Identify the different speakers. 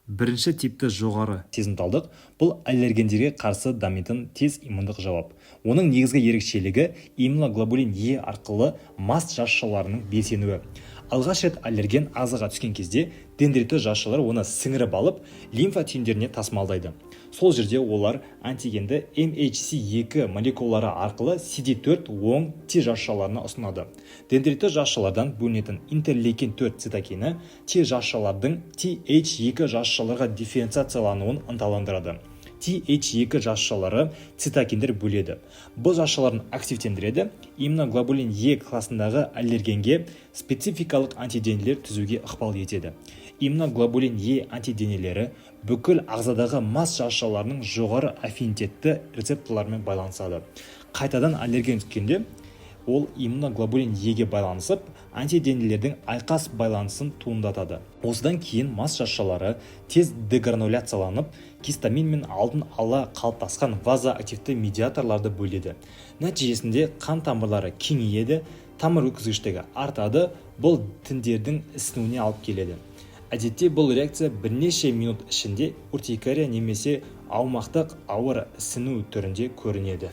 Speaker 1: Бірінші типті жоғары сезімталдық бұл аллергендерге қарсы дамитын тез иммундық жауап. Оның негізгі ерекшелігі иммуноглобулин Е арқылы маст жасушаларының белсенуі. Алғаш рет аллерген ағзаға түскен кезде дендритті жасушалар оны сіңіріп алып, лимфа түйіндеріне тасымалдайды. Сол жерде олар антигенді MHC2 молекулалары арқылы CD4 оң Т жасушаларына ұсынады. Дендритті жасушалардан бөлінетін интерлейкен 4 цитокині Т жасушалардың TH2 жасушаларға дифференциациялануын ынталандырады. TH2 жасушалары цитокиндер бөледі. Бұл жасушаларын активтендіреді, иммуноглобулин Е класындағы аллергенге спецификалық антиденелер түзуге ықпал етеді. Иммуноглобулин Е антиденелері бүкіл ағзадағы мас жасушаларының жоғары аффинитетті рецепторларымен байланысады. Қайтадан аллерген түскенде ол иммуноглобулин Еге байланысып, антиденелердің айқас байланысын туындатады. Осыдан кейін мас жасушалары тез дегрануляцияланып, гистамин мен алдын ала қалыптасқан вазоактивті медиаторларды бөледі. Нәтижесінде қан тамырлары кеңейеді, тамыр өткізгіштігі артады, бұл тіндердің ісінуіне алып келеді. Әдетте бұл реакция бірнеше минут ішінде уртикария немесе аумақтық ауыр ісіну түрінде көрінеді.